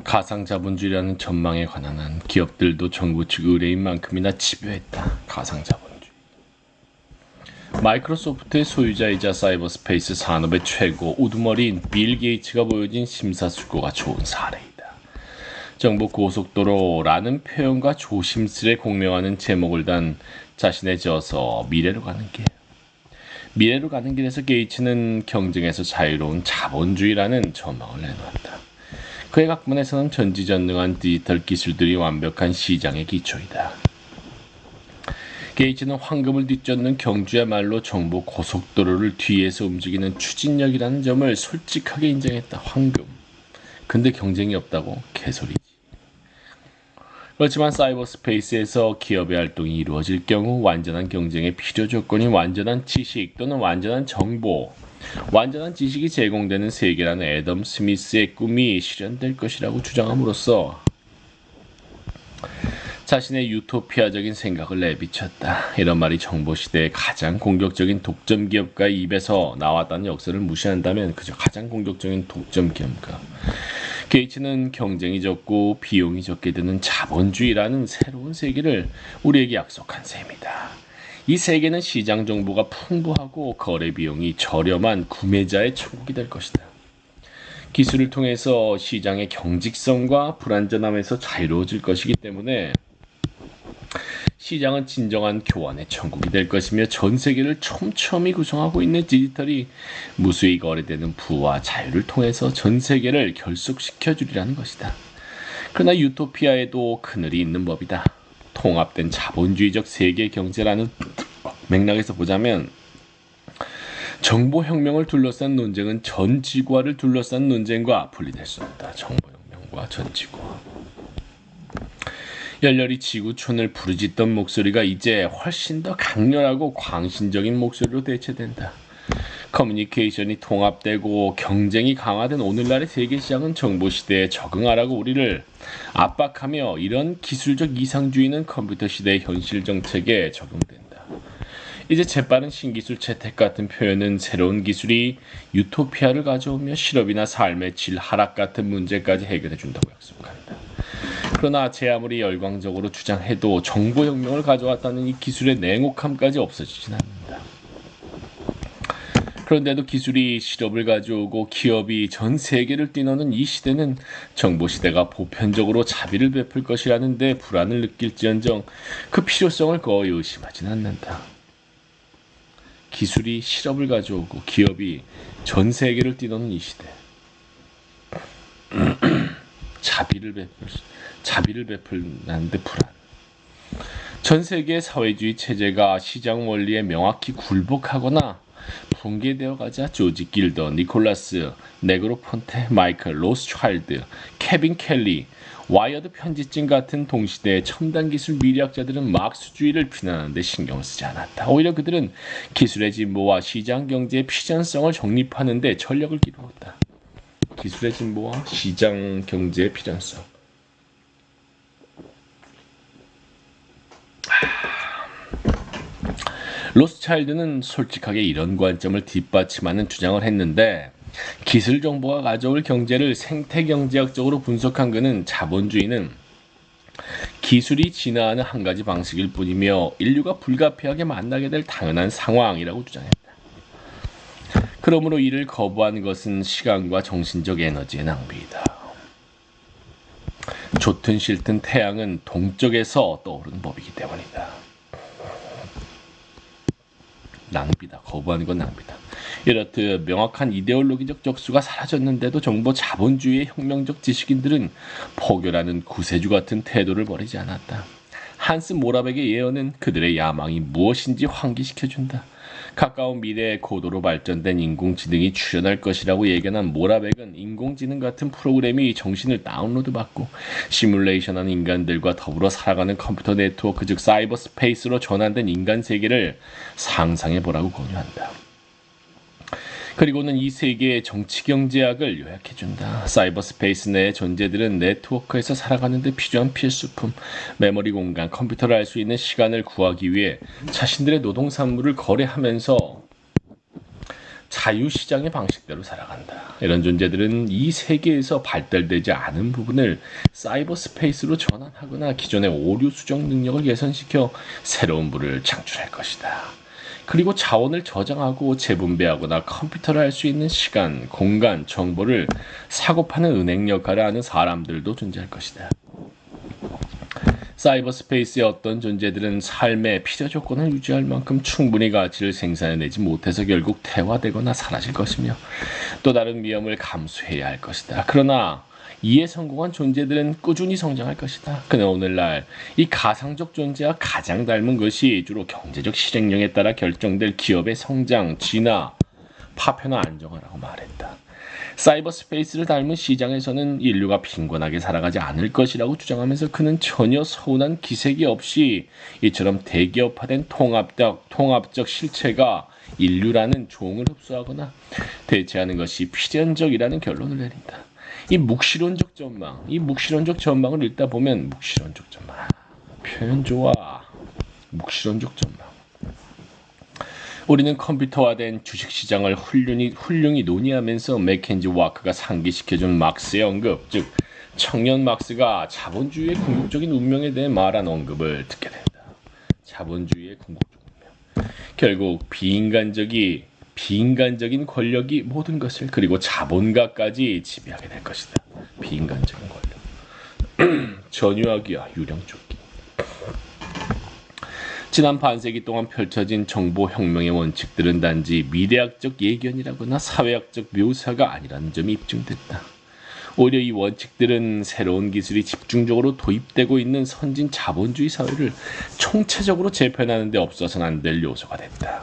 가상자본주의라는 전망에 관한 한 기업들도 정부 측 의뢰인 만큼이나 집요했다. 가상자본주의. 마이크로소프트의 소유자이자 사이버스페이스 산업의 최고 우두머리인 빌 게이츠가 보여진 심사숙고가 좋은 사례이다. 정보 고속도로라는 표현과 조심스레 공명하는 제목을 단 자신의 저서 미래로 가는 길. 미래로 가는 길에서 게이츠는 경쟁에서 자유로운 자본주의라는 전망을 내놓았다. 그의 학문에서는 전지전능한 디지털 기술들이 완벽한 시장의 기초이다. 게이츠는 황금을 뒤쫓는 경주야말로 정보 고속도로를 뒤에서 움직이는 추진력이라는 점을 솔직하게 인정했다. 황금. 근데 경쟁이 없다고? 개소리지. 그렇지만 사이버스페이스에서 기업의 활동이 이루어질 경우 완전한 경쟁의 필요 조건이 완전한 지식 또는 완전한 정보, 완전한 지식이 제공되는 세계라는 애덤 스미스의 꿈이 실현될 것이라고 주장함으로써 자신의 유토피아적인 생각을 내비쳤다. 이런 말이 정보시대의 가장 공격적인 독점 기업가의 입에서 나왔다는 역사를 무시한다면 그저 가장 공격적인 독점 기업가. 게이츠는 경쟁이 적고 비용이 적게 드는 자본주의라는 새로운 세계를 우리에게 약속한 셈이다. 이 세계는 시장 정보가 풍부하고 거래 비용이 저렴한 구매자의 천국이 될 것이다. 기술을 통해서 시장의 경직성과 불안전함에서 자유로워질 것이기 때문에 시장은 진정한 교환의 천국이 될 것이며 전 세계를 촘촘히 구성하고 있는 디지털이 무수히 거래되는 부와 자유를 통해서 전 세계를 결속시켜 주리라는 것이다. 그러나 유토피아에도 그늘이 있는 법이다. 통합된 자본주의적 세계 경제라는 맥락에서 보자면 정보혁명을 둘러싼 논쟁은 전 지구화를 둘러싼 논쟁과 분리될 수 없다. 정보혁명과 전 지구화. 열렬히 지구촌을 부르짖던 목소리가 이제 훨씬 더 강렬하고 광신적인 목소리로 대체된다. 커뮤니케이션이 통합되고 경쟁이 강화된 오늘날의 세계시장은 정보시대에 적응하라고 우리를 압박하며 이런 기술적 이상주의는 컴퓨터 시대의 현실 정책에 적용된다. 이제 재빠른 신기술 채택 같은 표현은 새로운 기술이 유토피아를 가져오며 실업이나 삶의 질 하락 같은 문제까지 해결해준다고 약속한다. 그러나 제 아무리 열광적으로 주장해도 정보혁명을 가져왔다는 이 기술의 냉혹함까지 없어지진 않는다. 그런데도 기술이 실업을 가져오고 기업이 전 세계를 뛰노는 이 시대는 정보시대가 보편적으로 자비를 베풀 것이라는 데 불안을 느낄지언정 그 필요성을 거의 의심하진 않는다. 기술이 실업을 가져오고 기업이 전 세계를 뛰노는 이 시대. 자비를 베풀는데 불안. 전 세계의 사회주의 체제가 시장 원리에 명확히 굴복하거나 붕괴되어 가자 조지 길더, 니콜라스 네그로폰테, 마이클 로스차일드, 케빈 켈리, 와이어드 편집진 같은 동시대의 첨단 기술 미래학자들은 막스주의를 비난하는데 신경을 쓰지 않았다. 오히려 그들은 기술의 진보와 시장 경제의 필연성을 정립하는 데 전력을 기울였다. 기술의 진보와 시장 경제의 필연성. 로스차일드는 솔직하게 이런 관점을 뒷받침하는 주장을 했는데 기술 정보가 가져올 경제를 생태경제학적으로 분석한 그는 자본주의는 기술이 진화하는 한 가지 방식일 뿐이며 인류가 불가피하게 만나게 될 당연한 상황이라고 주장했다. 그러므로 이를 거부하는 것은 시간과 정신적 에너지의 낭비이다. 좋든 싫든 태양은 동쪽에서 떠오르는 법이기 때문이다. 낭비다. 거부하는 건 낭비다. 이렇듯 명확한 이데올로기적 적수가 사라졌는데도 정보 자본주의의 혁명적 지식인들은 포교라는 구세주 같은 태도를 버리지 않았다. 한스 모라백의 예언은 그들의 야망이 무엇인지 환기시켜준다. 가까운 미래에 고도로 발전된 인공지능이 출현할 것이라고 예견한 모라백은 인공지능 같은 프로그램이 정신을 다운로드받고 시뮬레이션한 인간들과 더불어 살아가는 컴퓨터 네트워크 즉 사이버 스페이스로 전환된 인간 세계를 상상해보라고 권유한다. 그리고는 이 세계의 정치경제학을 요약해준다. 사이버 스페이스 내의 존재들은 네트워크에서 살아가는 데 필요한 필수품, 메모리 공간, 컴퓨터를 알 수 있는 시간을 구하기 위해 자신들의 노동산물을 거래하면서 자유시장의 방식대로 살아간다. 이런 존재들은 이 세계에서 발달되지 않은 부분을 사이버 스페이스로 전환하거나 기존의 오류 수정 능력을 개선시켜 새로운 부를 창출할 것이다. 그리고 자원을 저장하고 재분배하거나 컴퓨터를 할 수 있는 시간, 공간, 정보를 사고 파는 은행 역할을 하는 사람들도 존재할 것이다. 사이버 스페이스의 어떤 존재들은 삶의 필요 조건을 유지할 만큼 충분히 가치를 생산해내지 못해서 결국 퇴화되거나 사라질 것이며 또 다른 위험을 감수해야 할 것이다. 그러나 이에 성공한 존재들은 꾸준히 성장할 것이다. 그는 오늘날 이 가상적 존재와 가장 닮은 것이 주로 경제적 실행력에 따라 결정될 기업의 성장, 진화, 파편화 안정화라고 말했다. 사이버 스페이스를 닮은 시장에서는 인류가 빈곤하게 살아가지 않을 것이라고 주장하면서 그는 전혀 서운한 기색이 없이 이처럼 대기업화된 통합적 실체가 인류라는 종을 흡수하거나 대체하는 것이 필연적이라는 결론을 내린다. 이 묵시론적 전망을 읽다 보면 묵시론적 전망, 표현 좋아. 묵시론적 전망. 우리는 컴퓨터화된 주식시장을 훌륭히 논의하면서 맥켄지 와크가 상기시켜준 막스의 언급, 즉 청년 막스가 자본주의의 궁극적인 운명에 대해 말한 언급을 듣게 된다. 자본주의의 궁극적 운명. 결국 비인간적인 권력이 모든 것을 그리고 자본가까지 지배하게 될 것이다. 비인간적인 권력. 전유학이야 유령쫓기. 지난 반세기 동안 펼쳐진 정보혁명의 원칙들은 단지 미래학적 예견이라거나 사회학적 묘사가 아니라는 점이 입증됐다. 오히려 이 원칙들은 새로운 기술이 집중적으로 도입되고 있는 선진 자본주의 사회를 총체적으로 재편하는 데 없어서는 안 될 요소가 됐다.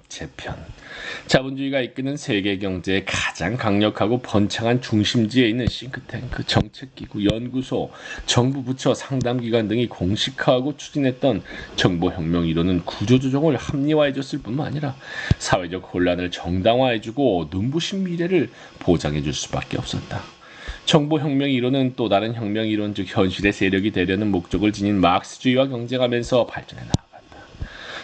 재편. 자본주의가 이끄는 세계 경제의 가장 강력하고 번창한 중심지에 있는 싱크탱크, 정책기구, 연구소, 정부 부처, 상담기관 등이 공식화하고 추진했던 정보혁명 이론은 구조조정을 합리화해줬을 뿐만 아니라 사회적 혼란을 정당화해주고 눈부신 미래를 보장해줄 수밖에 없었다. 정보혁명 이론은 또 다른 혁명 이론, 즉 현실의 세력이 되려는 목적을 지닌 막스주의와 경쟁하면서 발전해 나갔다.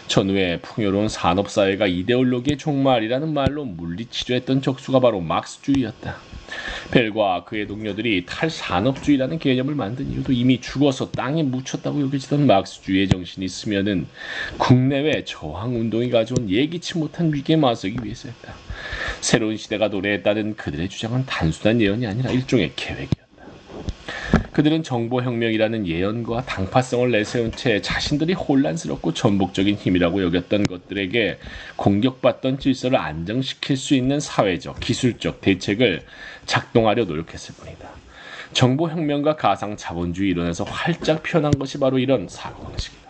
전후에 풍요로운 산업사회가 이데올로기의 종말이라는 말로 물리치료했던 적수가 바로 막스주의였다. 벨과 그의 동료들이 탈산업주의라는 개념을 만든 이유도 이미 죽어서 땅에 묻혔다고 여겨지던 막스주의의 정신이 스며든 국내외 저항운동이 가져온 예기치 못한 위기에 맞서기 위해서였다. 새로운 시대가 도래했다는 그들의 주장은 단순한 예언이 아니라 일종의 계획이었다. 그들은 정보혁명이라는 예언과 당파성을 내세운 채 자신들이 혼란스럽고 전복적인 힘이라고 여겼던 것들에게 공격받던 질서를 안정시킬 수 있는 사회적, 기술적 대책을 작동하려 노력했을 뿐이다. 정보혁명과 가상자본주의 이론에서 활짝 피어난 것이 바로 이런 사고방식이다.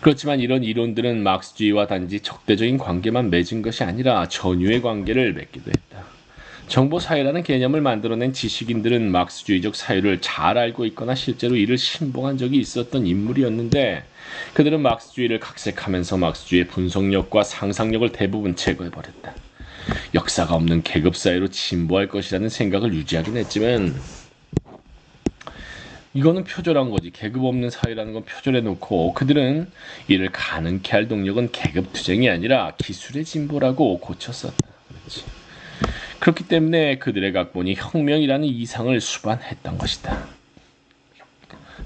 그렇지만 이런 이론들은 막스주의와 단지 적대적인 관계만 맺은 것이 아니라 전유의 관계를 맺기도 했다. 정보사회라는 개념을 만들어낸 지식인들은 막스주의적 사유를 잘 알고 있거나 실제로 이를 신봉한 적이 있었던 인물이었는데 그들은 막스주의를 각색하면서 막스주의의 분석력과 상상력을 대부분 제거해버렸다. 역사가 없는 계급사회로 진보할 것이라는 생각을 유지하긴 했지만 이거는 표절한 거지. 계급 없는 사회라는 건 표절해놓고 그들은 이를 가능케 할 동력은 계급투쟁이 아니라 기술의 진보라고 고쳤었다. 그렇지. 그렇기 때문에 그들의 각본이 혁명이라는 이상을 수반했던 것이다.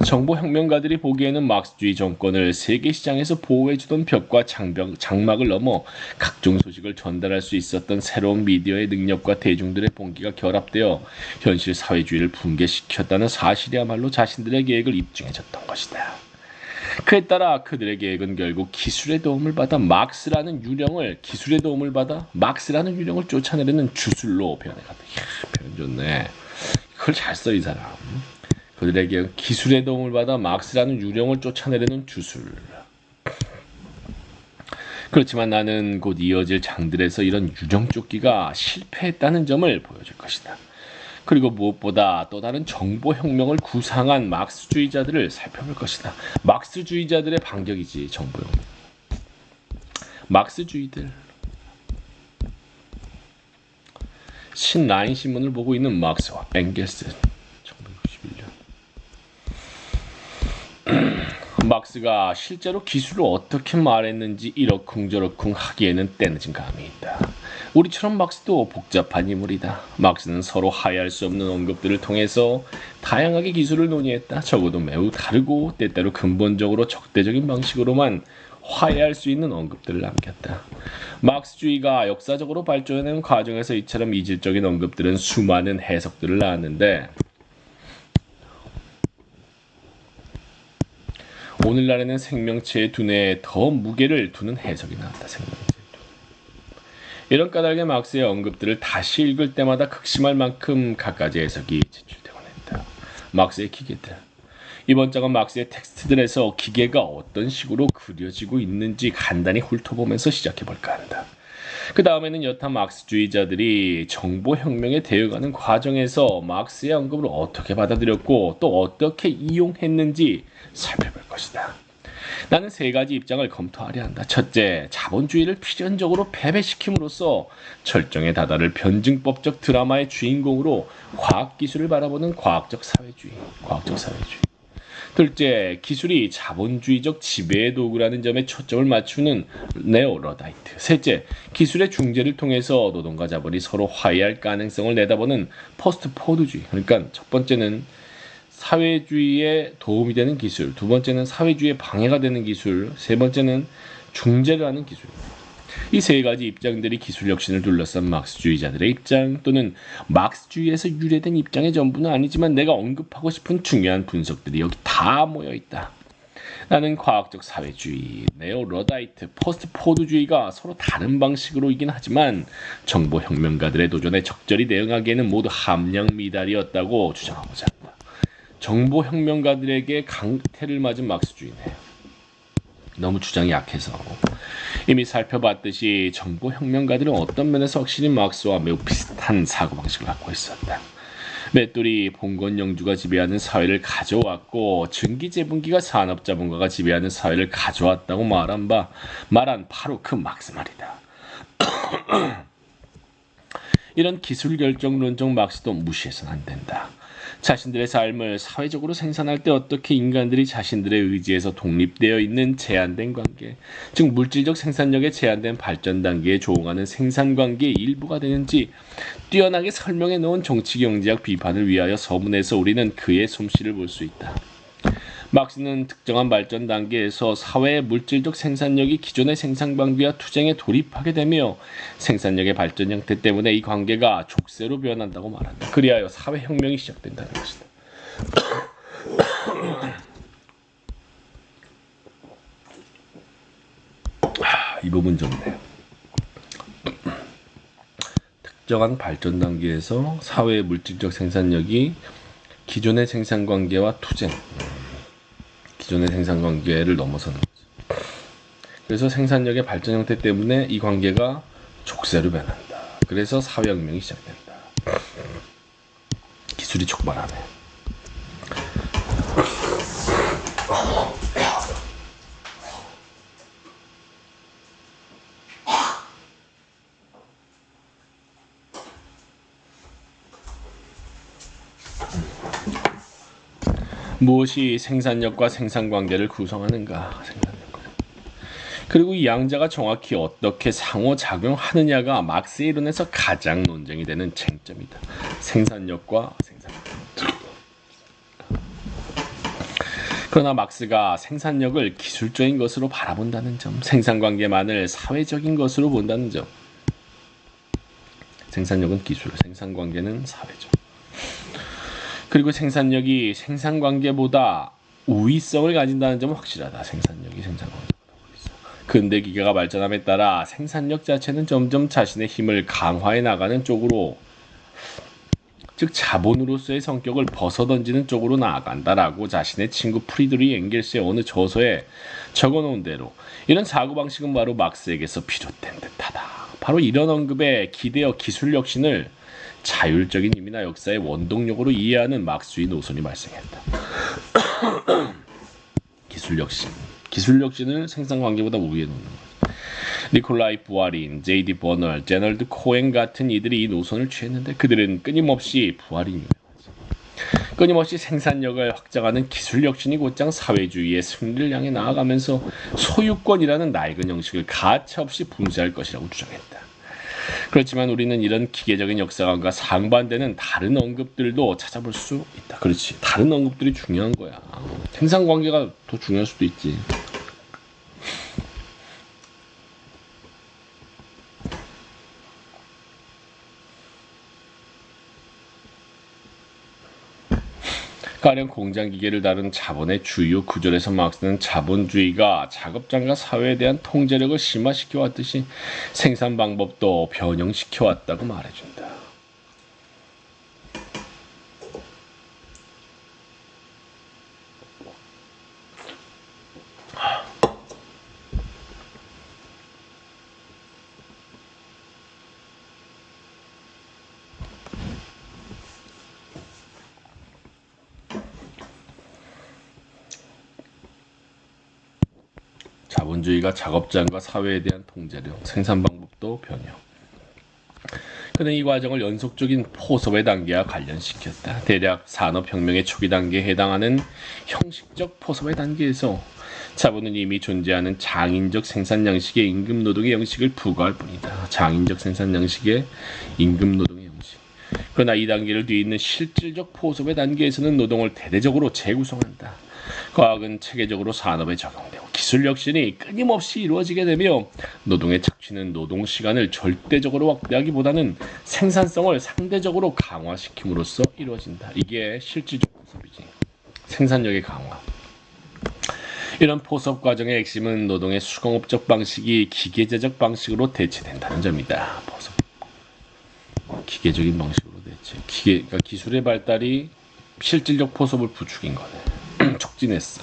정보혁명가들이 보기에는 막스주의 정권을 세계시장에서 보호해주던 벽과 장막을 넘어 각종 소식을 전달할 수 있었던 새로운 미디어의 능력과 대중들의 봉기가 결합되어 현실 사회주의를 붕괴시켰다는 사실이야말로 자신들의 계획을 입증해줬던 것이다. 그에 따라 그들의 계획은 결국 기술의 도움을 받아 막스라는 유령을 쫓아내려는 주술로 변해간다. 표현 좋네. 그걸 잘 써 이 사람. 그들의 계획은 기술의 도움을 받아 막스라는 유령을 쫓아내려는 주술. 그렇지만 나는 곧 이어질 장들에서 이런 유령 쫓기가 실패했다는 점을 보여줄 것이다. 그리고 무엇보다 또 다른 정보혁명을 구상한 막스주의자들을 살펴볼 것이다. 막스주의자들의 반격이지 정보혁명. 막스주의들. 신라인 신문을 보고 있는 막스와 엥겔스. 1961년. 막스가 실제로 기술을 어떻게 말했는지 이러쿵저러쿵 하기에는 때늦은 감이 있다. 우리처럼 막스도 복잡한 인물이다. 막스는 서로 하야할 수 없는 언급들을 통해서 다양하게 기술을 논의했다. 적어도 매우 다르고 때때로 근본적으로 적대적인 방식으로만 화해할 수 있는 언급들을 남겼다. 막스주의가 역사적으로 발전하는 과정에서 이처럼 이질적인 언급들은 수많은 해석들을 낳았는데 오늘날에는 생명체의 두뇌에 더 무게를 두는 해석이 나왔다. 이런 까닭에 막스의 언급들을 다시 읽을 때마다 극심할 만큼 갖가지 해석이 제출되곤 했다. 막스의 기계들. 이번 장은 막스의 텍스트들에서 기계가 어떤 식으로 그려지고 있는지 간단히 훑어보면서 시작해볼까 한다. 그 다음에는 여타 막스주의자들이 정보혁명에 대응하는 과정에서 막스의 언급을 어떻게 받아들였고 또 어떻게 이용했는지 살펴볼 것이다. 나는 세 가지 입장을 검토하려 한다. 첫째, 자본주의를 필연적으로 패배시킴으로써 철정에 다다를 변증법적 드라마의 주인공으로 과학기술을 바라보는 과학적 사회주의. 둘째, 기술이 자본주의적 지배의 도구라는 점에 초점을 맞추는 네오러다이트. 셋째, 기술의 중재를 통해서 노동과 자본이 서로 화해할 가능성을 내다보는 포스트 포드주의. 그러니까 첫 번째는 사회주의에 도움이 되는 기술, 두 번째는 사회주의에 방해가 되는 기술, 세 번째는 중재를 하는 기술. 이 세 가지 입장들이 기술 혁신을 둘러싼 막스주의자들의 입장 또는 막스주의에서 유래된 입장의 전부는 아니지만 내가 언급하고 싶은 중요한 분석들이 여기 다 모여 있다. 나는 과학적 사회주의, 네오러다이트, 포스트 포드주의가 서로 다른 방식으로이긴 하지만 정보혁명가들의 도전에 적절히 대응하기에는 모두 함량 미달이었다고 주장하고자 한다. 정보혁명가들에게 강태를 맞은 막스주의네. 너무 주장이 약해서. 이미 살펴봤듯이 정보혁명가들은 어떤 면에서 확실히 막스와 매우 비슷한 사고방식을 갖고 있었다. 맷돌이 봉건영주가 지배하는 사회를 가져왔고 증기재분기가 산업자본가가 지배하는 사회를 가져왔다고 말한 바로 그 막스 말이다. 이런 기술결정론적 막스도 무시해서는 안 된다. 자신들의 삶을 사회적으로 생산할 때 어떻게 인간들이 자신들의 의지에서 독립되어 있는 제한된 관계, 즉 물질적 생산력의 제한된 발전 단계에 조응하는 생산관계의 일부가 되는지 뛰어나게 설명해 놓은 정치경제학 비판을 위하여 서문에서 우리는 그의 솜씨를 볼 수 있다. 막스는 특정한 발전 단계에서 사회의 물질적 생산력이 기존의 생산 방비와 투쟁에 돌입하게 되며 생산력의 발전 형태 때문에 이 관계가 족쇄로 변한다고 말한다. 그리하여 사회혁명이 시작된다는 것이다. 이 부분 좋네요. 특정한 발전 단계에서 사회의 물질적 생산력이 기존의 생산 관계와 투쟁, 기존의 생산 관계를 넘어서는 거죠. 그래서 생산력의 발전 형태 때문에 이 관계가 족쇄로 변한다. 그래서 사회혁명이 시작된다. 기술이 촉발하네. 무엇이 생산력과 생산관계를 구성하는가? 그리고 이 양자가 정확히 어떻게 상호작용하느냐가 막스의 이론에서 가장 논쟁이 되는 쟁점이다. 생산력과 생산관계. 그러나 막스가 생산력을 기술적인 것으로 바라본다는 점, 생산관계만을 사회적인 것으로 본다는 점. 생산력은 기술, 생산관계는 사회적. 그리고 생산력이 생산관계보다 우위성을 가진다는 점은 확실하다. 생산력이 생산관계보다 우위성. 근대 기계가 발전함에 따라 생산력 자체는 점점 자신의 힘을 강화해 나가는 쪽으로, 즉 자본으로서의 성격을 벗어던지는 쪽으로 나아간다라고 자신의 친구 프리드리히 엥겔스의 어느 저서에 적어놓은 대로 이런 사고방식은 바로 막스에게서 비롯된 듯하다. 바로 이런 언급에 기대어 기술 혁신을 자율적인 힘이나 역사의 원동력으로 이해하는 막스주의 노선이 발생했다. 기술 혁신을 생산관계보다 우위에 놓는 거죠. 니콜라이 부하린, 제이디 버널, 제널드 코엔 같은 이들이 이 노선을 취했는데 그들은 끊임없이 부하린 유명하지. 끊임없이 생산력을 확장하는 기술 혁신이 곧장 사회주의의 승리를 향해 나아가면서 소유권이라는 낡은 형식을 가차없이 분쇄할 것이라고 주장했다. 그렇지만 우리는 이런 기계적인 역사관과 상반되는 다른 언급들도 찾아볼 수 있다. 그렇지. 다른 언급들이 중요한 거야. 생산관계가 더 중요할 수도 있지. 가령 공장기계를 다룬 자본의 주요 구조에서 막스는 자본주의가 작업장과 사회에 대한 통제력을 심화시켜 왔듯이 생산 방법도 변형시켜 왔다고 말해준다. 자본주의가 작업장과 사회에 대한 통제력, 생산 방법도 변형. 그는 이 과정을 연속적인 포섭의 단계와 관련시켰다. 대략 산업혁명의 초기 단계에 해당하는 형식적 포섭의 단계에서 자본은 이미 존재하는 장인적 생산 양식의 임금 노동의 형식을 부과할 뿐이다. 장인적 생산 양식의 임금 노동의 형식. 그러나 이 단계를 뒤이는 실질적 포섭의 단계에서는 노동을 대대적으로 재구성한다. 과학은 체계적으로 산업에 적용되고 기술 혁신이 끊임없이 이루어지게 되며 노동의 착취는 노동 시간을 절대적으로 확대하기보다는 생산성을 상대적으로 강화시킴으로써 이루어진다. 이게 실질적 포섭이지. 생산력의 강화. 이런 포섭 과정의 핵심은 노동의 수공업적 방식이 기계제적 방식으로 대체된다는 점이다. 포섭. 기계적인 방식으로 대체. 그러니까 기술의 발달이 실질적 포섭을 부추긴 거네. 촉진했어.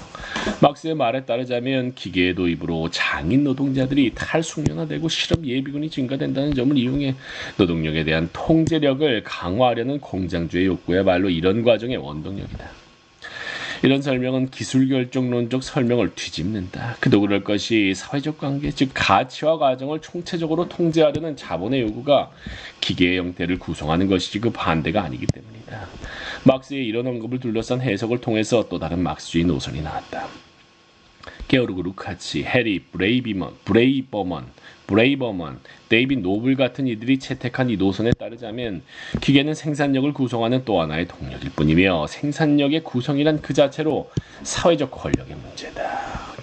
막스의 말에 따르자면 기계의 도입으로 장인 노동자들이 탈숙련화되고 실업 예비군이 증가된다는 점을 이용해 노동력에 대한 통제력을 강화하려는 공장주의 욕구야말로 이런 과정의 원동력이다. 이런 설명은 기술 결정론적 설명을 뒤집는다. 그도 그럴 것이 사회적 관계, 즉 가치와 과정을 총체적으로 통제하려는 자본의 요구가 기계의 형태를 구성하는 것이지 그 반대가 아니기 때문이다. 막스의 이런 언급을 둘러싼 해석을 통해서 또 다른 막스주의 노선이 나왔다. 게오르그 루카치, 해리 브레이버먼, 데이빗 노블 같은 이들이 채택한 이 노선에 따르자면 기계는 생산력을 구성하는 또 하나의 동력일 뿐이며 생산력의 구성이란 그 자체로 사회적 권력의 문제다.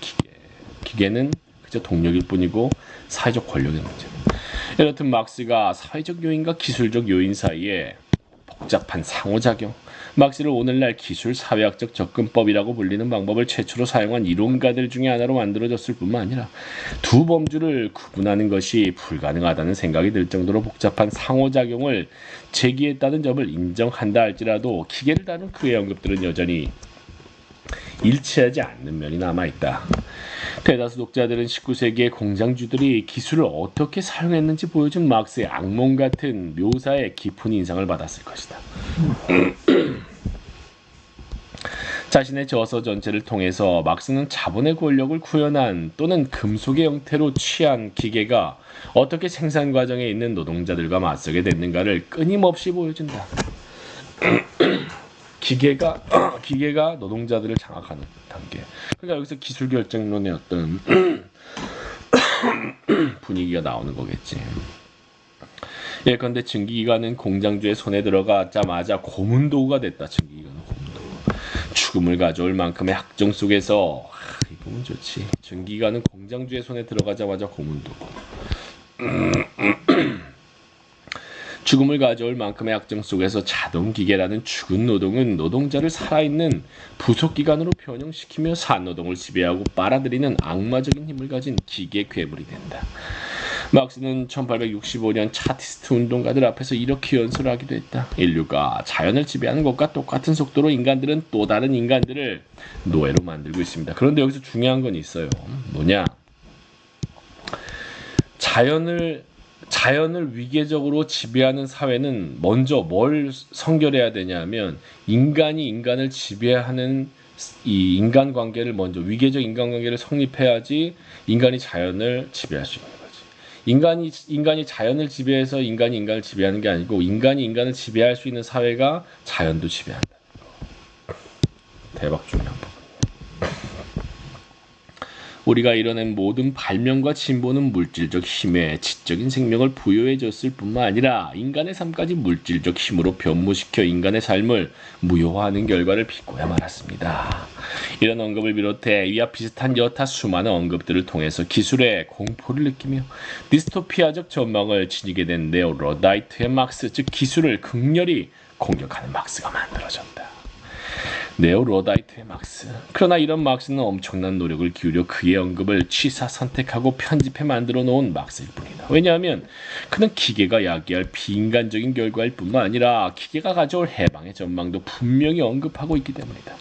기계는 그저 동력일 뿐이고 사회적 권력의 문제다. 이렇듯 막스가 사회적 요인과 기술적 요인 사이에 복잡한 상호작용, 막스를 오늘날 기술 사회학적 접근법이라고 불리는 방법을 최초로 사용한 이론가들 중에 하나로 만들어졌을 뿐만 아니라 두 범주를 구분하는 것이 불가능하다는 생각이 들 정도로 복잡한 상호작용을 제기했다는 점을 인정한다 할지라도 기계를 다룬 그의 언급들은 여전히 일치하지 않는 면이 남아있다. 대다수 독자들은 19세기의 공장주들이 기술을 어떻게 사용했는지 보여준 막스의 악몽 같은 묘사에 깊은 인상을 받았을 것이다. 자신의 저서 전체를 통해서 막스는 자본의 권력을 구현한 또는 금속의 형태로 취한 기계가 어떻게 생산 과정에 있는 노동자들과 맞서게 됐는가를 끊임없이 보여준다. 기계가 노동자들을 장악하는 단계. 그러니까 여기서 기술 결정론의 어떤 분위기가 나오는 거겠지. 예컨대 증기기관은 공장주의 손에 들어가자마자 고문도구가 됐다. 증기기관은 고문도구. 죽음을 가져올 만큼의 학정 속에서 이 부분 좋지. 증기기관은 공장주의 손에 들어가자마자 고문도구. 죽음을 가져올 만큼의 학정 속에서 자동기계라는 죽은 노동은 노동자를 살아있는 부속기관으로 변형시키며 산노동을 지배하고 빨아들이는 악마적인 힘을 가진 기계 괴물이 된다. 막스는 1865년 차티스트 운동가들 앞에서 이렇게 연설을 하기도 했다. 인류가 자연을 지배하는 것과 똑같은 속도로 인간들은 또 다른 인간들을 노예로 만들고 있습니다. 그런데 여기서 중요한 건 있어요. 뭐냐? 자연을 위계적으로 지배하는 사회는 먼저 뭘 선결해야 되냐면 인간이 인간을 지배하는 이 인간관계를 먼저 위계적 인간관계를 성립해야지 인간이 자연을 지배할 수 있는 거지. 인간이 자연을 지배해서 인간이 인간을 지배하는 게 아니고 인간이 인간을 지배할 수 있는 사회가 자연도 지배한다. 대박 중요한 부분. 우리가 이뤄낸 모든 발명과 진보는 물질적 힘에 지적인 생명을 부여해줬을 뿐만 아니라 인간의 삶까지 물질적 힘으로 변모시켜 인간의 삶을 무효화하는 결과를 빚고야 말았습니다. 이런 언급을 비롯해 이와 비슷한 여타 수많은 언급들을 통해서 기술의 공포를 느끼며 디스토피아적 전망을 지니게 된 네오 로다이트의 막스, 즉 기술을 극렬히 공격하는 막스가 만들어졌다. 네오 로다이트의 막스. 그러나 이런 막스는 엄청난 노력을 기울여 그의 언급을 취사 선택하고 편집해 만들어 놓은 막스일 뿐이다. 왜냐하면 그는 기계가 야기할 비인간적인 결과일 뿐만 아니라 기계가 가져올 해방의 전망도 분명히 언급하고 있기 때문이다.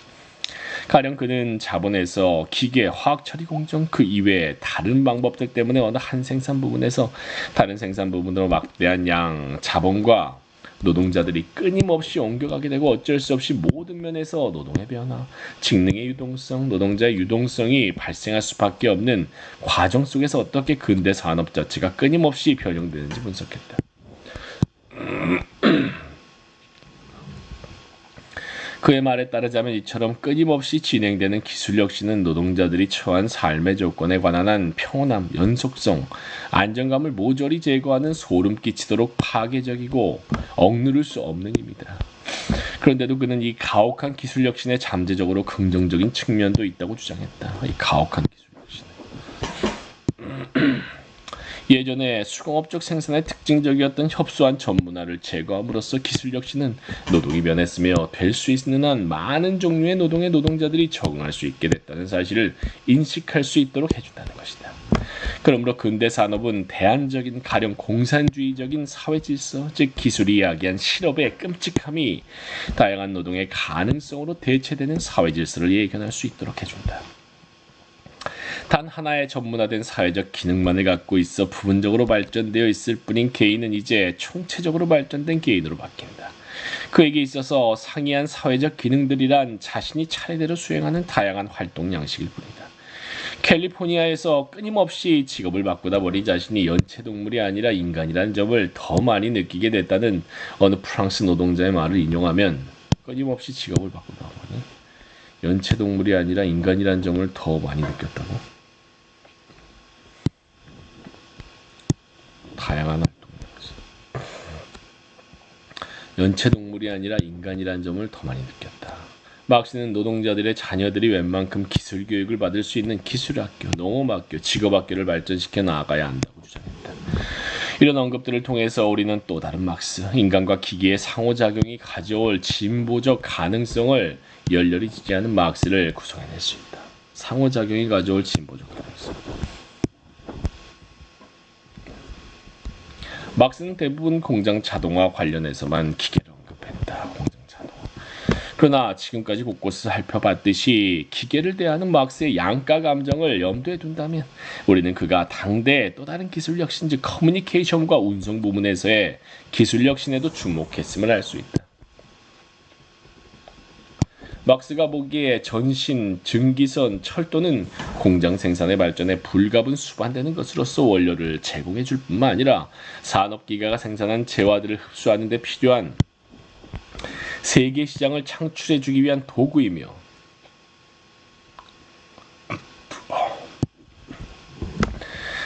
가령 그는 자본에서 기계, 화학 처리 공정 그 이외의 다른 방법들 때문에 어느 한 생산 부분에서 다른 생산 부분으로 막대한 양 자본과 노동자들이 끊임없이 옮겨가게 되고 어쩔 수 없이 모든 면에서 노동의 변화, 직능의 유동성, 노동자의 유동성이 발생할 수밖에 없는 과정 속에서 어떻게 근대 산업 자체가 끊임없이 변형되는지 분석했다. 그의 말에 따르자면 이처럼 끊임없이 진행되는 기술 혁신은 노동자들이 처한 삶의 조건에 관한 한 평온함, 연속성, 안정감을 모조리 제거하는 소름 끼치도록 파괴적이고 억누를 수 없는 힘이다. 그런데도 그는 이 가혹한 기술 혁신에 잠재적으로 긍정적인 측면도 있다고 주장했다. 이 가혹한 기술 혁신. 예전에 수공업적 생산에 특징적이었던 협소한 전문화를 제거함으로써 기술 혁신은 노동이 변했으며 될 수 있는 한 많은 종류의 노동의 노동자들이 적응할 수 있게 됐다는 사실을 인식할 수 있도록 해준다는 것이다. 그러므로 근대 산업은 대안적인 가령 공산주의적인 사회 질서, 즉 기술이 이야기한 실업의 끔찍함이 다양한 노동의 가능성으로 대체되는 사회 질서를 예견할 수 있도록 해준다. 단 하나의 전문화된 사회적 기능만을 갖고 있어 부분적으로 발전되어 있을 뿐인 개인은 이제 총체적으로 발전된 개인으로 바뀐다. 그에게 있어서 상이한 사회적 기능들이란 자신이 차례대로 수행하는 다양한 활동 양식일 뿐이다. 캘리포니아에서 끊임없이 직업을 바꾸다 보니 자신이 연체동물이 아니라 인간이라는 점을 더 많이 느끼게 됐다는 어느 프랑스 노동자의 말을 인용하면 끊임없이 직업을 바꾸다 보니 연체동물이 아니라 인간이라는 점을 더 많이 느꼈다고? 다양한 활동이었어. 연체동물이 아니라 인간이라는 점을 더 많이 느꼈다. 막스는 노동자들의 자녀들이 웬만큼 기술 교육을 받을 수 있는 기술학교, 농업학교, 직업학교를 발전시켜 나아가야 한다고 주장했다. 이런 언급들을 통해서 우리는 또 다른 막스, 인간과 기계의 상호작용이 가져올 진보적 가능성을 열렬히 지지하는 막스를 구성해낼 수 있다. 상호작용이 가져올 진보적 가능성. 막스는 대부분 공장 자동화 관련해서만 기계를 언급했다. 공장 자동화. 그러나 지금까지 곳곳을 살펴봤듯이 기계를 대하는 막스의 양가 감정을 염두에 둔다면 우리는 그가 당대의 또 다른 기술 혁신, 즉 커뮤니케이션과 운송 부문에서의 기술 혁신에도 주목했음을 알 수 있다. 막스가 보기에 전신, 증기선, 철도는 공장 생산의 발전에 불가분 수반되는 것으로서 원료를 제공해 줄 뿐만 아니라 산업기계가 생산한 재화들을 흡수하는 데 필요한 세계 시장을 창출해 주기 위한 도구이며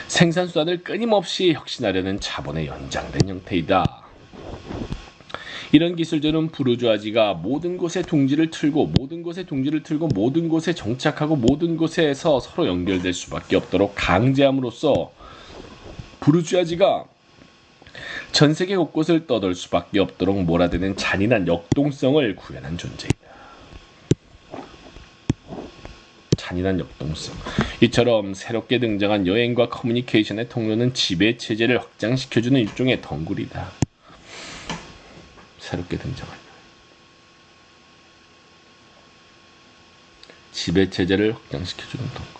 생산수단을 끊임없이 혁신하려는 자본의 연장된 형태이다. 이런 기술들은 부르주아지가 모든 곳에 둥지를 틀고 모든 곳에 정착하고 모든 곳에서 서로 연결될 수밖에 없도록 강제함으로써 부르주아지가 전 세계 곳곳을 떠돌 수밖에 없도록 몰아대는 잔인한 역동성을 구현한 존재이다. 잔인한 역동성. 이처럼 새롭게 등장한 여행과 커뮤니케이션의 통로는 지배체제를 확장시켜주는 일종의 덩굴이다. 새롭게 등장한 지배체제를 확장시켜주는 덩굴.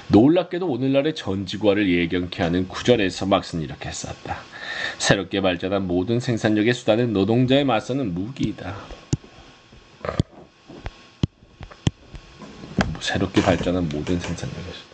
놀랍게도 오늘날의 전지구화를 예견케 하는 구절에서 막스는 이렇게 썼다. 새롭게 발전한 모든 생산력의 수단은 노동자에 맞서는 무기이다. 새롭게 발전한 모든 생산력의 수단.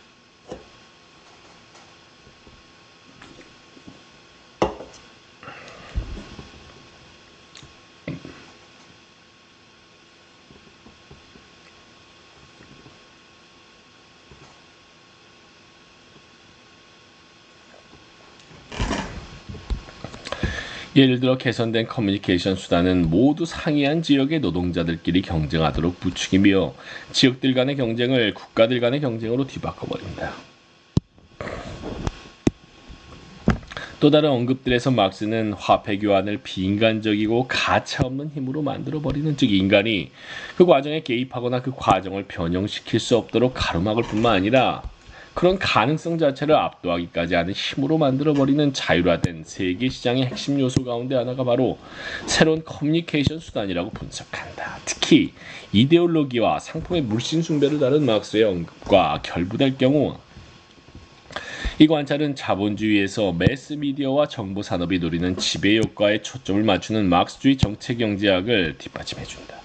예를 들어 개선된 커뮤니케이션 수단은 모두 상이한 지역의 노동자들끼리 경쟁하도록 부추기며 지역들 간의 경쟁을 국가들 간의 경쟁으로 뒤바꿔버린다. 또 다른 언급들에서 막스는 화폐 교환을 비인간적이고 가차없는 힘으로 만들어버리는, 즉 인간이 그 과정에 개입하거나 그 과정을 변형시킬 수 없도록 가로막을 뿐만 아니라 그런 가능성 자체를 압도하기까지 하는 힘으로 만들어버리는 자율화된 세계시장의 핵심 요소 가운데 하나가 바로 새로운 커뮤니케이션 수단이라고 분석한다. 특히 이데올로기와 상품의 물씬 숭배를 다룬 막스의 언급과 결부될 경우 이 관찰은 자본주의에서 매스미디어와 정보산업이 노리는 지배효과에 초점을 맞추는 막스주의 정책경제학을 뒷받침해준다.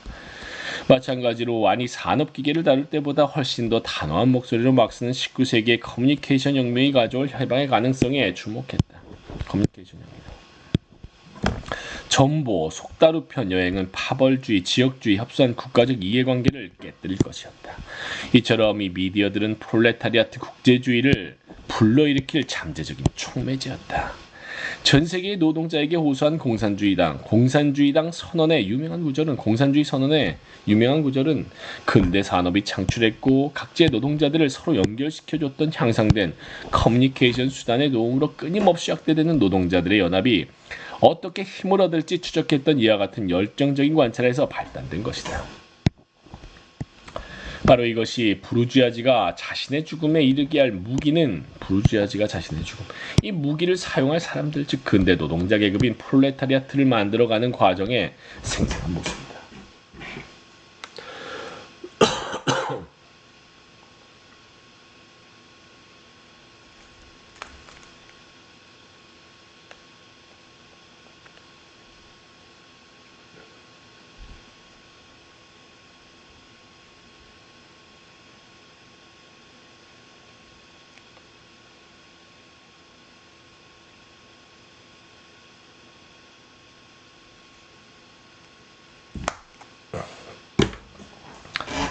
마찬가지로 완이 산업기계를 다룰 때보다 훨씬 더 단호한 목소리로 막스는 19세기의 커뮤니케이션 혁명이 가져올 해방의 가능성에 주목했다. 커뮤니케이션 혁명. 정보, 속다루편 여행은 파벌주의, 지역주의, 협소한 국가적 이해관계를 깨뜨릴 것이었다. 이처럼 이 미디어들은 프롤레타리아트 국제주의를 불러일으킬 잠재적인 촉매제였다. 전 세계의 노동자에게 호소한 공산주의당 선언의 유명한 구절은 근대 산업이 창출했고 각지의 노동자들을 서로 연결시켜줬던 향상된 커뮤니케이션 수단의 도움으로 끊임없이 확대되는 노동자들의 연합이 어떻게 힘을 얻을지 추적했던 이와 같은 열정적인 관찰에서 발단된 것이다. 바로 이것이 부르주아지가 자신의 죽음에 이르게 할 무기는 이 무기를 사용할 사람들, 즉 근대 노동자 계급인 프롤레타리아트를 만들어가는 과정의 생생한 모습이다.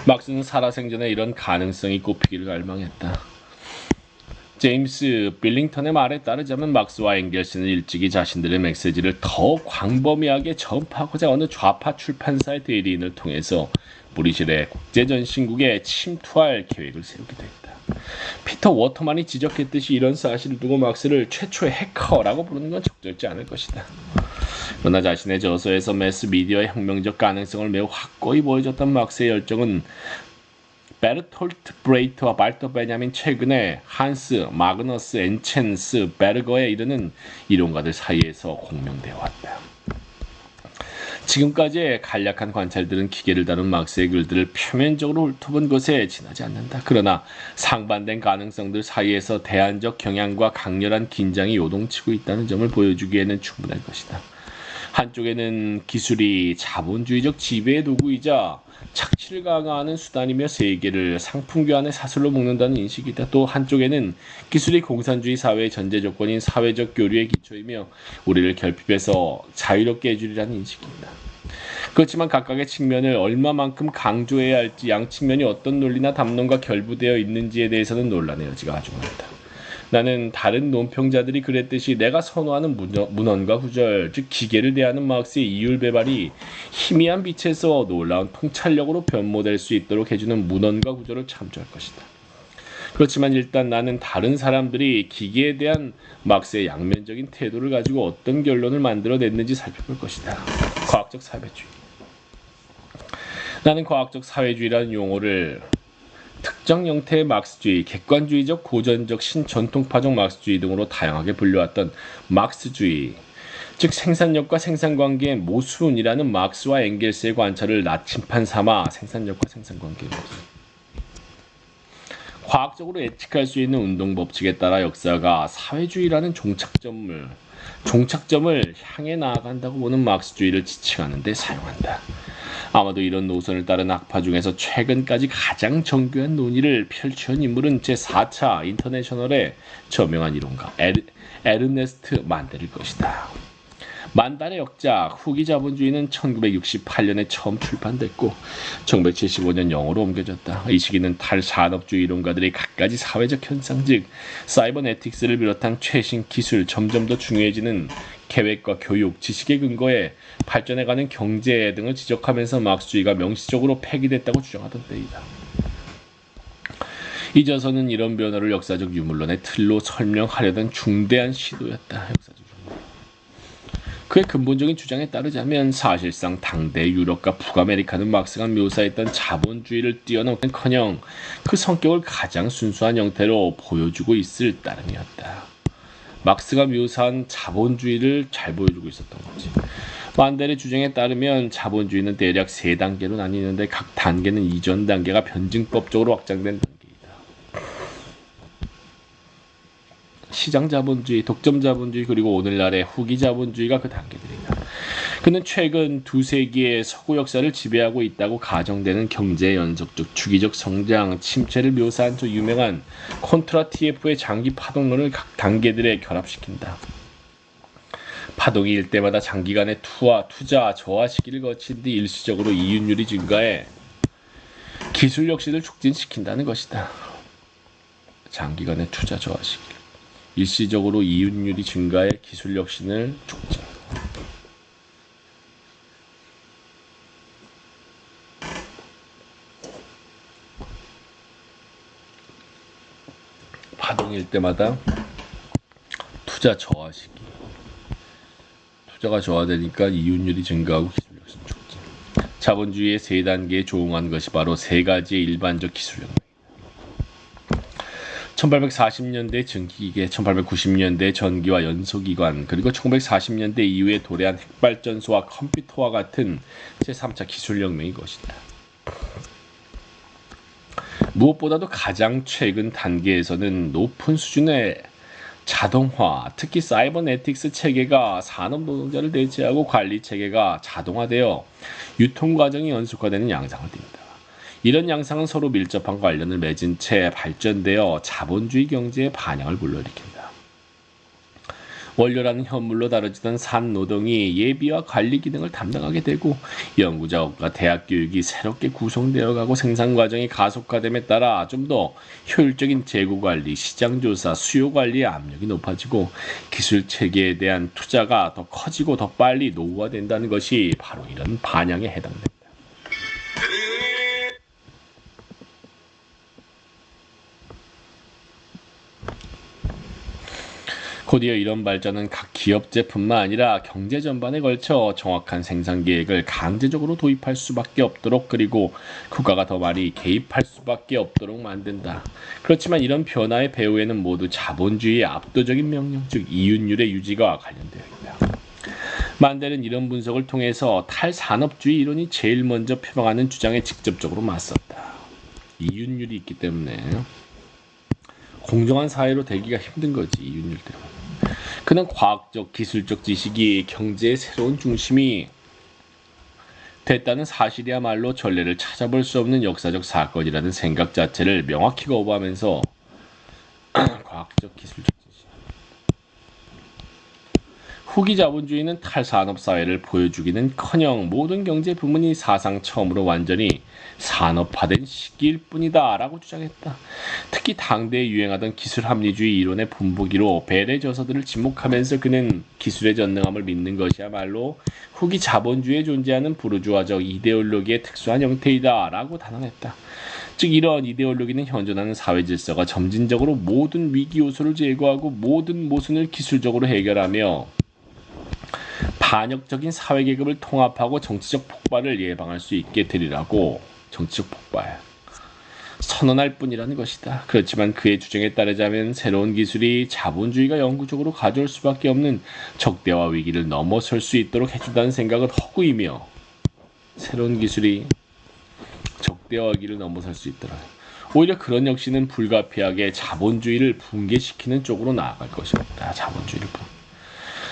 막스는 살아생전에 이런 가능성이 꼽히기를 갈망했다. 제임스 빌링턴의 말에 따르자면 막스와 앵겔스는 일찍이 자신들의 메시지를 더 광범위하게 전파하고자 어느 좌파 출판사의 대리인을 통해서 브리실의 국제전신국에 침투할 계획을 세우기도 했다. 피터 워터만이 지적했듯이 이런 사실을 두고 막스를 최초의 해커라고 부르는 건 적절치 않을 것이다. 그러나 자신의 저서에서 매스미디어의 혁명적 가능성을 매우 확고히 보여줬던 막스의 열정은 베르톨트 브레이트와 발터 베냐민 최근의 한스 마그너스 엔첸스 베르거에 이르는 이론가들 사이에서 공명되어 왔다. 지금까지의 간략한 관찰들은 기계를 다룬 막스의 글들을 표면적으로 훑어본 것에 지나지 않는다. 그러나 상반된 가능성들 사이에서 대안적 경향과 강렬한 긴장이 요동치고 있다는 점을 보여주기에는 충분할 것이다. 한쪽에는 기술이 자본주의적 지배의 도구이자 착취를 강화하는 수단이며 세계를 상품 교환의 사슬로 묶는다는 인식이다. 또 한쪽에는 기술이 공산주의 사회의 전제 조건인 사회적 교류의 기초이며 우리를 결핍해서 자유롭게 해주리라는 인식이다. 그렇지만 각각의 측면을 얼마만큼 강조해야 할지, 양 측면이 어떤 논리나 담론과 결부되어 있는지에 대해서는 논란의 여지가 아주 많다. 나는 다른 논평자들이 그랬듯이 내가 선호하는 문헌과 구절, 즉 기계를 대하는 막스의 이율배반이 희미한 빛에서 놀라운 통찰력으로 변모될 수 있도록 해주는 문헌과 구절을 참조할 것이다. 그렇지만 일단 나는 다른 사람들이 기계에 대한 막스의 양면적인 태도를 가지고 어떤 결론을 만들어냈는지 살펴볼 것이다. 과학적 사회주의. 나는 과학적 사회주의라는 용어를 특정 형태의 막스주의, 객관주의적, 고전적, 신전통파적 막스주의 등으로 다양하게 불려왔던 막스주의, 즉 생산력과 생산관계의 모순이라는 막스와 앵겔스의 관찰을 나침판 삼아 생산력과 생산관계의 모순. 과학적으로 예측할 수 있는 운동법칙에 따라 역사가 사회주의라는 종착점을 향해 나아간다고 보는 막스주의를 지칭하는 데 사용한다. 아마도 이런 노선을 따른 학파 중에서 최근까지 가장 정교한 논의를 펼쳐온 인물은 제4차 인터내셔널의 저명한 이론가 에르네스트 만델일 것이다. 만달의 역작 후기 자본주의는 1968년에 처음 출판됐고 1975년 영어로 옮겨졌다. 이 시기는 탈산업주의 이론가들이 갖가지 사회적 현상, 즉 사이버네틱스를 비롯한 최신 기술, 점점 더 중요해지는 계획과 교육, 지식의 근거에 발전해가는 경제 등을 지적하면서 막스주의가 명시적으로 폐기됐다고 주장하던 때이다. 잊어서는 이런 변화를 역사적 유물론의 틀로 설명하려던 중대한 시도였다. 그의 근본적인 주장에 따르자면 사실상 당대 유럽과 북아메리카는 막스가 묘사했던 자본주의를 뛰어넘기는커녕 그 성격을 가장 순수한 형태로 보여주고 있을 따름이었다. 막스가 묘사한 자본주의를 잘 보여주고 있었던 거지. 만델의 주장에 따르면 자본주의는 대략 3단계로 나뉘는데 각 단계는 이전 단계가 변증법적으로 확장된 단계이다. 시장자본주의, 독점자본주의, 그리고 오늘날의 후기자본주의가 그 단계들이다. 그는 최근 2세기의 서구 역사를 지배하고 있다고 가정되는 경제의 연속적 주기적 성장, 침체를 묘사한 저 유명한 콘트라티예프의 장기 파동론을 각 단계들에 결합시킨다. 파동이 일 때마다 장기간의 투자 저하 시기를 거친 뒤 일시적으로 이윤율이 증가해 기술 혁신을 촉진시킨다는 것이다. 장기간의 투자 저하 시기. 일시적으로 이윤율이 증가해 기술 혁신을 촉진. 파동일 때마다 투자 저하 시기. 투자가 저하되니까 이윤율이 증가하고 기술 혁신 촉진. 자본주의의 3단계에 조응한 것이 바로 3가지의 일반적 기술혁명. 1840년대 전기기계, 1890년대 전기와 연소기관, 그리고 1940년대 이후에 도래한 핵발전소와 컴퓨터와 같은 제3차 기술혁명이 것이다. 무엇보다도 가장 최근 단계에서는 높은 수준의 자동화, 특히 사이버네틱스 체계가 산업 노동자를 대체하고 관리 체계가 자동화되어 유통 과정이 연속화되는 양상을 띈다. 이런 양상은 서로 밀접한 관련을 맺은 채 발전되어 자본주의 경제의 반향을 불러일으킨다. 원료라는 현물로 다뤄지던 산노동이 예비와 관리 기능을 담당하게 되고 연구 작업과 대학 교육이 새롭게 구성되어 가고 생산 과정이 가속화됨에 따라 좀 더 효율적인 재고 관리, 시장 조사, 수요 관리의 압력이 높아지고 기술 체계에 대한 투자가 더 커지고 더 빨리 노후화된다는 것이 바로 이런 반향에 해당된다. 곧이어 이런 발전은 각 기업제뿐만 아니라 경제 전반에 걸쳐 정확한 생산 계획을 강제적으로 도입할 수밖에 없도록, 그리고 국가가 더 많이 개입할 수밖에 없도록 만든다. 그렇지만 이런 변화의 배후에는 모두 자본주의의 압도적인 명령, 즉 이윤율의 유지가 관련되어 있다. 만델은 이런 분석을 통해서 탈산업주의 이론이 제일 먼저 표방하는 주장에 직접적으로 맞섰다. 이윤율이 있기 때문에 공정한 사회로 되기가 힘든 거지, 이윤율 때문에. 그는 과학적, 기술적 지식이 경제의 새로운 중심이 됐다는 사실이야말로 전례를 찾아볼 수 없는 역사적 사건이라는 생각 자체를 명확히 거부하면서 과학적, 기술적 지식. 후기 자본주의는 탈산업 사회를 보여주기는커녕 모든 경제 부문이 사상 처음으로 완전히 산업화된 시기일 뿐이다 라고 주장했다. 특히 당대에 유행하던 기술 합리주의 이론의 분보기로 벨의 저서들을 지목하면서 그는 기술의 전능함을 믿는 것이야말로 후기 자본주의에 존재하는 부르주아적 이데올로기의 특수한 형태이다 라고 단언했다. 즉 이러한 이데올로기는 현존하는 사회 질서가 점진적으로 모든 위기 요소를 제거하고 모든 모순을 기술적으로 해결하며 반역적인 사회계급을 통합하고 정치적 폭발을 예방할 수 있게 되리라고, 정치적 폭발, 선언할 뿐이라는 것이다. 그렇지만 그의 주장에 따르자면 새로운 기술이 자본주의가 영구적으로 가져올 수밖에 없는 적대와 위기를 넘어설 수 있도록 해준다는 생각은 허구이며, 새로운 기술이 적대와 위기를 넘어설 수 있더라. 오히려 그런 역시는 불가피하게 자본주의를 붕괴시키는 쪽으로 나아갈 것이었다. 자본주의를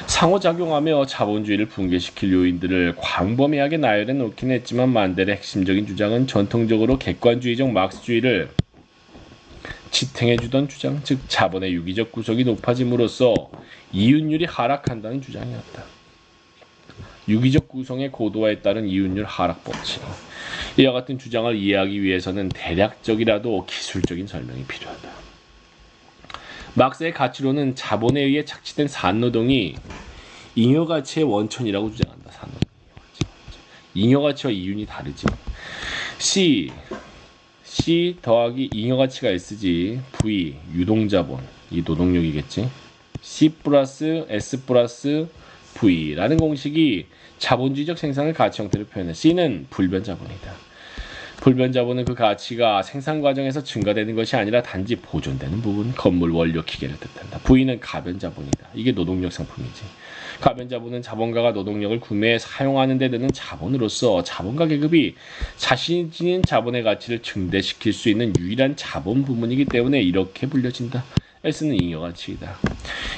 상호작용하며 자본주의를 붕괴시킬 요인들을 광범위하게 나열해 놓긴 했지만 만델의 핵심적인 주장은 전통적으로 객관주의적 막스주의를 지탱해주던 주장, 즉 자본의 유기적 구성이 높아짐으로써 이윤율이 하락한다는 주장이었다. 유기적 구성의 고도화에 따른 이윤율 하락 법칙. 이와 같은 주장을 이해하기 위해서는 대략적이라도 기술적인 설명이 필요하다. 막스의 가치로는 자본에 의해 착취된 산노동이 잉여가치의 원천이라고 주장한다. 산업은 잉여가치와 이윤이 다르지. C 더하기 잉여가치가 S지. V 유동자본 이 노동력이겠지. C 플러스 S 플러스 V라는 공식이 자본주의적 생산을 가치 형태로 표현해. C는 불변자본이다. 불변자본은 그 가치가 생산 과정에서 증가되는 것이 아니라 단지 보존되는 부분, 건물, 원료, 기계를 뜻한다. V는 가변자본이다. 이게 노동력 상품이지. 가변자본은 자본가가 노동력을 구매해 사용하는 데 드는 자본으로서 자본가 계급이 자신이 지닌 자본의 가치를 증대시킬 수 있는 유일한 자본 부문이기 때문에 이렇게 불려진다. S는 잉여가치이다.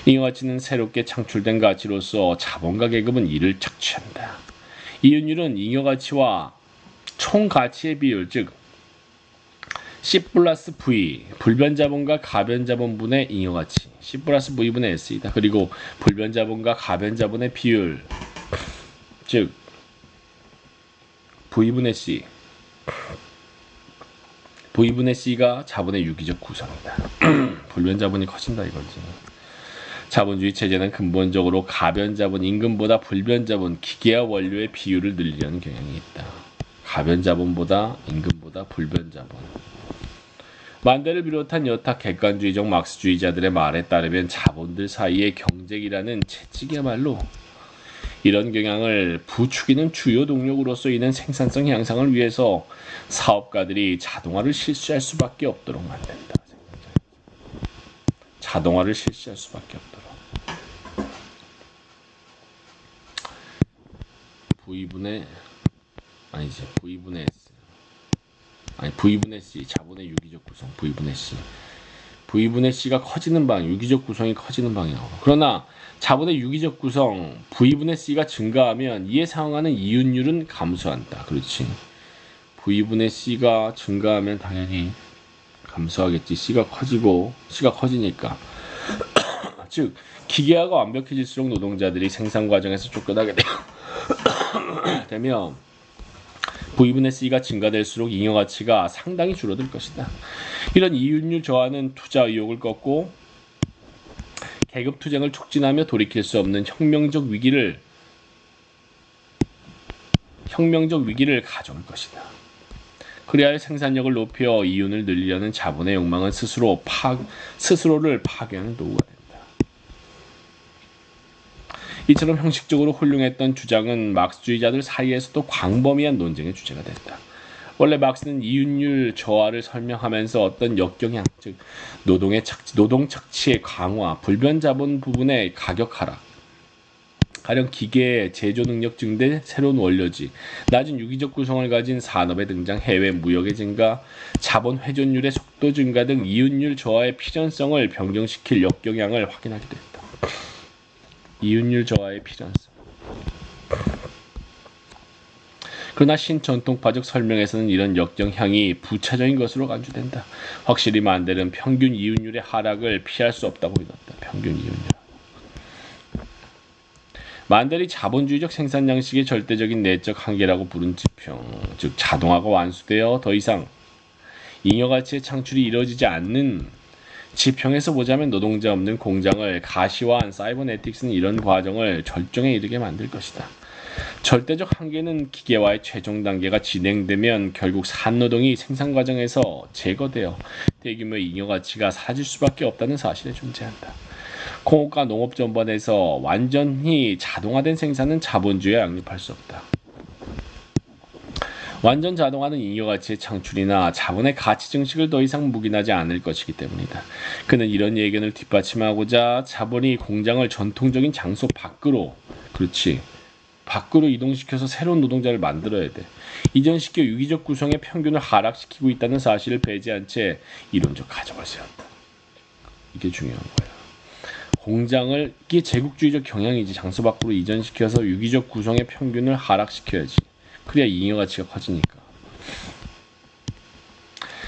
잉여가치는 새롭게 창출된 가치로서 자본가 계급은 이를 착취한다. 이윤율은 잉여가치와 총가치의 비율, 즉 C 플러스 V, 불변자본과 가변자본분의 잉여가치, C 플러스 V분의 S이다. 그리고 불변자본과 가변자본의 비율, 즉 V분의 C, V분의 C가 자본의 유기적 구성이다. 불변자본이 커진다 이거지. 자본주의 체제는 근본적으로 가변자본, 임금보다 불변자본, 기계와 원료의 비율을 늘리려는 경향이 있다. 가변자본보다 임금보다 불변자본. 만대를 비롯한 여타 객관주의적 막스주의자들의 말에 따르면 자본들 사이의 경쟁이라는 채찍이야말로 이런 경향을 부추기는 주요 동력으로서 있는 생산성 향상을 위해서 사업가들이 자동화를 실시할 수밖에 없도록 만든다. 자동화를 실시할 수밖에 없도록. V분의 S. V분의 C, 자본의 유기적 구성, V분의 C. V분의 C가 커지는 방, 유기적 구성이 커지는 방향으로. 그러나 자본의 유기적 구성, V분의 C가 증가하면 이에 상응하는 이윤율은 감소한다. 그렇지. V분의 C가 증가하면 당연히 감소하겠지. C가 커지니까. 즉, 기계화가 완벽해질수록 노동자들이 생산 과정에서 쫓겨나게 되면 V분의 C가 증가될수록 잉여가치가 상당히 줄어들 것이다. 이런 이윤율 저하는 투자 의욕을 꺾고 계급 투쟁을 촉진하며 돌이킬 수 없는 혁명적 위기를 가져올 것이다. 그리하여 생산력을 높여 이윤을 늘리려는 자본의 욕망은 스스로를 파괴하는 도구가 된다. 이처럼 형식적으로 훌륭했던 주장은 막스주의자들 사이에서도 광범위한 논쟁의 주제가 됐다. 원래 막스는 이윤율 저하를 설명하면서 어떤 역경향, 즉 노동 착취의 강화, 불변자본 부분의 가격 하락, 가령 기계 제조 능력 증대, 새로운 원료지, 낮은 유기적 구성을 가진 산업의 등장, 해외 무역의 증가, 자본 회전율의 속도 증가 등 이윤율 저하의 필연성을 변경시킬 역경향을 확인하게 됐다. 이윤율 저하의 필연성. 그러나 신전통파적 설명에서는 이런 역경향이 부차적인 것으로 간주된다. 확실히 만델은 평균 이윤율의 하락을 피할 수 없다고 믿었다. 평균 이윤율. 만델이 자본주의적 생산 양식의 절대적인 내적 한계라고 부른 지평, 즉 자동화가 완수되어 더 이상 잉여가치의 창출이 이루어지지 않는 지평에서 보자면 노동자 없는 공장을 가시화한 사이버네틱스는 이런 과정을 절정에 이르게 만들 것이다. 절대적 한계는 기계화의 최종 단계가 진행되면 결국 산노동이 생산 과정에서 제거되어 대규모 잉여가치가 사라질 수밖에 없다는 사실에 존재한다. 공업과 농업 전반에서 완전히 자동화된 생산은 자본주의에 양립할 수 없다. 완전 자동화는 잉여가치의 창출이나 자본의 가치 증식을 더 이상 묵인하지 않을 것이기 때문이다. 그는 이런 예견을 뒷받침하고자 자본이 공장을 전통적인 장소 밖으로 이동시켜서 새로운 노동자를 만들어야 돼. 이전시켜 유기적 구성의 평균을 하락시키고 있다는 사실을 배제한 채 이론적 가정을 세웠다. 이게 중요한 거야. 이게 제국주의적 경향이지. 장소 밖으로 이전시켜서 유기적 구성의 평균을 하락시켜야지. 그래야 잉여가치가 커지니까.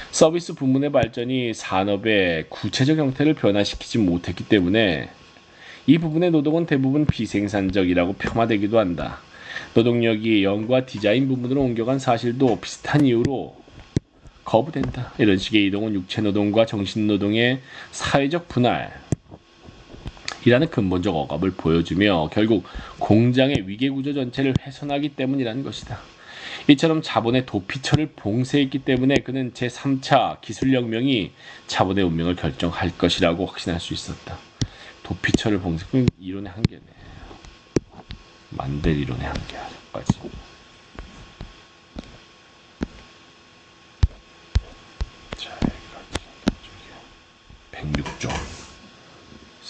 서비스 부문의 발전이 산업의 구체적 형태를 변화시키지 못했기 때문에 이 부분의 노동은 대부분 비생산적이라고 폄하되기도 한다. 노동력이 연구와 디자인 부문으로 옮겨간 사실도 비슷한 이유로 거부된다. 이런 식의 이동은 육체노동과 정신노동의 사회적 분할, 이라는 근본적 억압을 보여주며 결국 공장의 위계구조 전체를 훼손하기 때문이라는 것이다. 이처럼 자본의 도피처를 봉쇄했기 때문에 그는 제3차 기술혁명이 자본의 운명을 결정할 것이라고 확신할 수 있었다. 도피처를 봉쇄, 그건 이론의 한계네. 만델 이론의 한계까지. 자, 여기까지. 106조.